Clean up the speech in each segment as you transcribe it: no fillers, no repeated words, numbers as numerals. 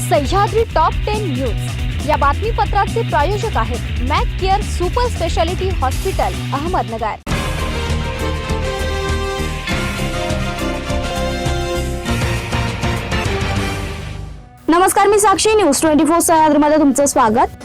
Sahyadri top 10 news या बातमीपत्राचे प्रायोजक आहेत Mac care super speciality hospital Ahmednagar. नमस्कार, मी साक्षी, न्यूज 24 सह्याद्रीमध्ये तुमचं स्वागत।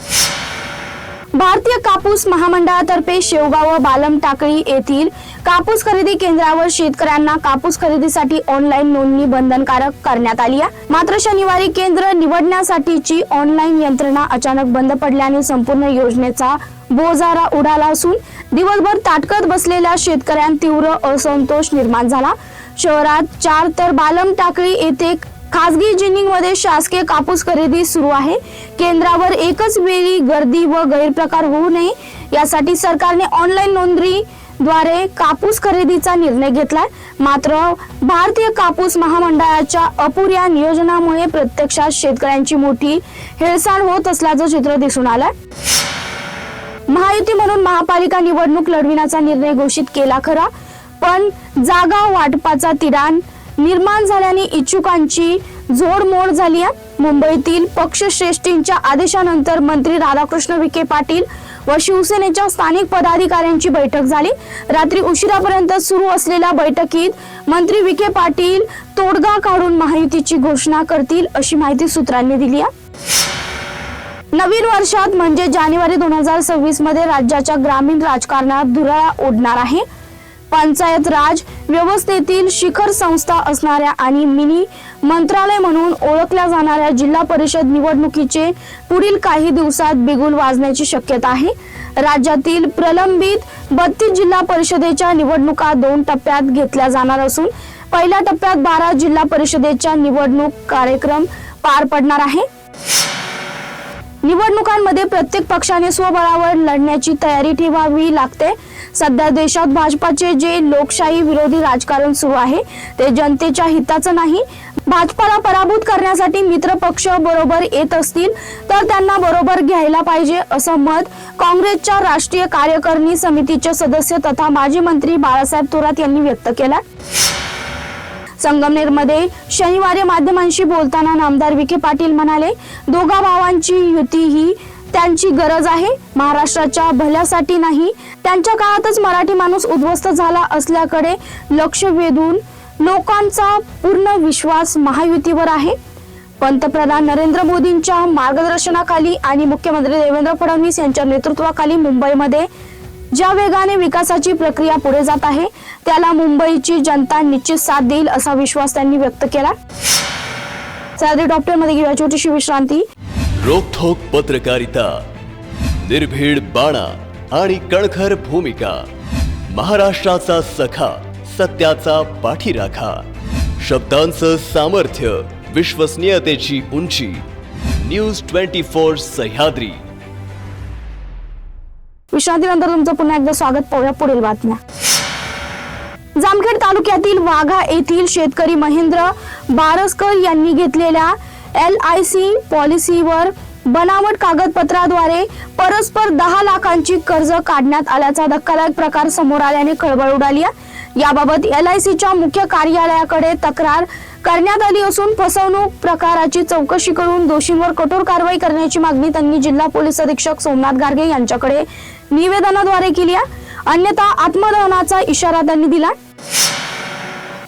भारतीय कापूस महामंडळातर्फे शेवगाव व बालम टाकळी येथील कापूस खरेदी केंद्रावर शेतकऱ्यांना कापूस खरेदीसाठी ऑनलाईन नोंदणी बंधनकारक करण्यात आली आहे। मात्र शनिवारी केंद्र निवडण्यासाठीची ऑनलाईन यंत्रणा अचानक बंद पडल्याने संपूर्ण योजनेचा बोजारा उडाला असून दिवसभर ताटकत बसलेल्या शेतकऱ्यांना तीव्र असंतोष निर्माण झाला। शहरात 4 तर बालम टाकळी येथे खासगी जिनिंग मध्ये शासकीय कापूस खरेदी सुरू आहे। केंद्रावर एकच वेळी गर्दी व गैरप्रकार होऊ नये यासाठी सरकारने ऑनलाईन नोंदणी द्वारे कापूस खरेदीचा निर्णय घेतलाय। मात्र भारतीय कापूस महामंडळाच्या अपुऱ्या नियोजनामुळे प्रत्यक्षात शेतकऱ्यांची मोठी हेळसांड होत असल्याचं चित्र दिसून आलंय। महायुती म्हणून महापालिका निवडणूक लढविण्याचा निर्णय घोषित केला खरा, पण जागा वाटपाचा तिढा निर्माण झाल्याने इच्छुकांची झोडमोड झाली आहे। मुंबईतील पक्षश्रेष्ठींच्या आदेशानंतर मंत्री राधाकृष्ण विखे पाटील व शिवसेनेच्या स्थानिक पदाधिकाऱ्यांची बैठक झाली। रात्री उशिरापर्यंत सुरू असलेल्या बैठकीत मंत्री विखे पाटील तोडगा काढून महायुतीची घोषणा करतील अशी माहिती सूत्रांनी दिली आहे। नवीन वर्षात म्हणजे जानेवारी 2026 मध्ये राज्याच्या ग्रामीण राजकारणात धुरळा उडणार आहे। पंचायत राज व्यवस्थेतील शिखर संस्था असणाऱ्या आणि मिनी मंत्रालय म्हणून ओळखल्या जाणाऱ्या जिल्हा परिषद निवडणुकीचे पुढील काही दिवसात बिगुल वाजण्याची शक्यता आहे। राज्यातील प्रलंबित 32 जिल्हा परिषदेच्या निवडणुका 2 टप्प्यात घेतल्या जाणार असून पहिल्या टप्प्यात 12 जिल्हा परिषदेच्या निवडणूक कार्यक्रम पार पडणार आहे। निवडणुकांमध्ये प्रत्येक पक्षाने स्वबळावर लढण्याची तयारी ठेवावी लागते। सध्या देशात भाजपाचे जे लोकशाही विरोधी राजकारण सुरू आहे ते जनतेच्या हिताचं नाही। भाजपाला पराभूत करण्यासाठी मित्र पक्ष बरोबर येत असतील तर त्यांना बरोबर घ्यायला पाहिजे असं मत काँग्रेसच्या राष्ट्रीय कार्यकारिणी समितीचे सदस्य तथा माजी मंत्री बाळासाहेब थोरात यांनी व्यक्त केलं। संगमनेरमध्ये शनिवारी माध्यमांशी बोलताना नामदार विखे पाटील म्हणाले, दोघा भावांची युती ही त्यांची गरज आहे, महाराष्ट्राच्या भल्यासाठी नाही। त्यांच्या काळातच मराठी माणूस उद्ध्वस्त झाला असल्याकडे लक्ष वेधून लोकांचा पूर्ण विश्वास महायुतीवर आहे। पंतप्रधान नरेंद्र मोदींच्या मार्गदर्शनाखाली आणि मुख्यमंत्री देवेंद्र फडणवीस यांच्या नेतृत्वाखाली मुंबईमध्ये ज्या वेगाने विकासाची प्रक्रिया पुढे जात आहे त्याला मुंबईची जनता निश्चित साथ देईल असा विश्वास त्यांनी व्यक्त केला। सह्याद्री डॉक्टर मध्ये घेऊया छोटीशी विश्रांती। रोखोक पत्रकारिता, निर्भीड बाणा आणि कणखर भूमिका, महाराष्ट्राचा सखा, सत्याचा पाठीराखा, शब्दांचं सामर्थ्य, विश्वसनीयतेची उंची, न्यूज 24 सह्याद्री। विश्रांतीनंतर तुमचं पुन्हा एकदा स्वागत। पाहूया पुढील बातम्या। जामखेड तालुक्यातील वाघा येथील शेतकरी महेंद्र बारसकर यांनी घेतलेल्या LIC पॉलिसीवर बनावट कागदपत्राद्वारे परस्पर 10 लाखांची कर्ज काढण्यात आल्याचा धक्कादायक प्रकार समोर आल्याने खळबळ उडाली आहे। याबाबत LICच्या मुख्य कार्यालयाकडे तक्रार करण्यात आली असून फसवणूक प्रकाराची चौकशी करून दोषींवर कठोर कारवाई करण्याची मागणी त्यांनी जिल्हा पोलीस अधीक्षक सोमनाथ गारगे यांच्याकडे निवेदनाद्वारे केली आहे। अन्यथा आत्मदहनाचा इशारा त्यांनी दिला।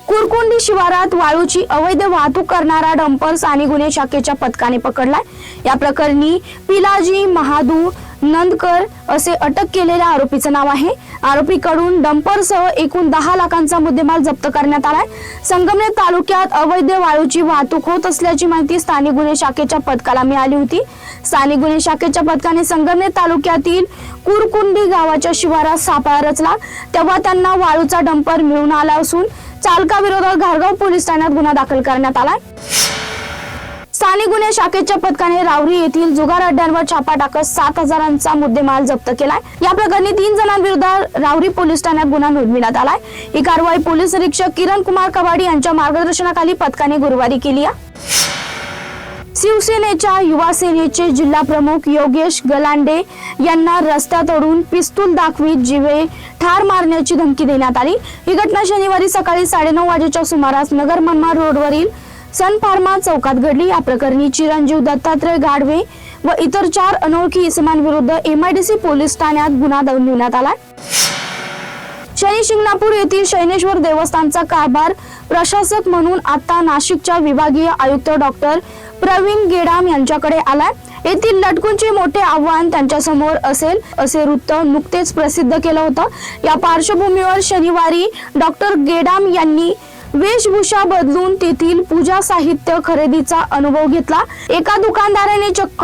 कुरकुंडी शिवारात वाळूची अवैध वाहतूक करणारा डंपर स्थानिक गुन्हे शाखेच्या पथकाने पकडलाय। या प्रकरणी पिलाजी महादू नंदकर असे अटक केलेल्या आरोपीचं नाव आहे। आरोपीकडून डंपरसह एकूण 10 लाखांचा मुद्देमाल जप्त करण्यात आलाय। संगमनेर तालुक्यात अवैध वाळूची वाहतूक होत असल्याची माहिती स्थानिक गुन्हे शाखेच्या पथकाला मिळाली होती। स्थानिक गुन्हे शाखेच्या पथकाने संगमनेर तालुक्यातील कुरकुंडी गावाच्या शिवारात सापळा रचला तेव्हा त्यांना वाळूचा डंपर मिळून आला असून चालकाविरोधात घारगाव पोलीस ठाण्यात गुन्हा दाखल करण्यात आलाय। स्थानिक गुन्हे शाखेच्या पथकाने रावरी येथील जुगार अड्ड्यांवर छापा टाकत 7,000चा मुद्देमाल जप्त केलाय। या प्रकरणी 3 जणांविरोधात रावरी पोलीस ठाण्यात गुन्हा नोंदविण्यात आलाय। ही कारवाई पोलीस निरीक्षक किरण कुमार कवाडी यांच्या मार्गदर्शनाखाली पथकाने गुरुवारी केली आहे। शिवसेनेच्या युवा सेनेचे जिल्हा प्रमुख योगेश गलांडे यांना रस्त्यातून पिस्तूल दाखवीत जीवे ठार मारण्याची धमकी देण्यात आली। ही घटना शनिवारी सकाळी 9:30 वाजेच्या सुमारास नगर मनमाड रोडवरील सन फार्मा चौकात घडली। या प्रकरणी चिरंजीव दत्तात्रय गाडवे व इतर 4 अनोळखी इसमांविरुद्ध MIDC पोलीस ठाण्यात गुन्हा नोंदवण्यात आला। शनी शिंगणापूर येथील शैनेश्वर देवस्थानचा कारभार प्रशासक म्हणून आता नाशिकच्या विभागीय आयुक्त डॉक्टर प्रवीण गेडाम यांच्याकडे आलाय। येथील लटकूंचे मोठे आव्हान त्यांच्या समोर असेल असे वृत्त नुकतेच प्रसिद्ध केलं होतं। या पार्श्वभूमीवर शनिवारी डॉक्टर गेडाम यांनी वेशभूषा बदलून तेथील पूजा साहित्य खरेदीचा अनुभव घेतला। एका दुकानदाराने चक्क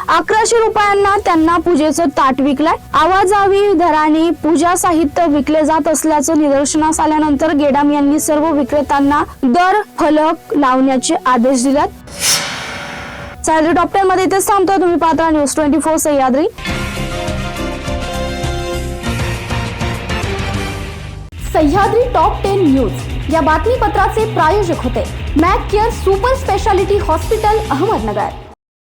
1100 रुपयांना त्यांना पूजेचं ताट विकलंय। आवाजावी दराने पूजा साहित्य विकले जात असल्याचं निदर्शनास आल्यानंतर गेडाम यांनी सर्व विक्रेत्यांना दर फलक लावण्याचे आदेश दिलेत। सह्याद्री टॉप 10 मध्ये इथेच थांबतो। तुम्ही पाहता news 24 Sahyadri. Sahyadri top 10 news या बातमीपत्राचे प्रायोजक होते Mac care super speciality hospital, Ahmednagar.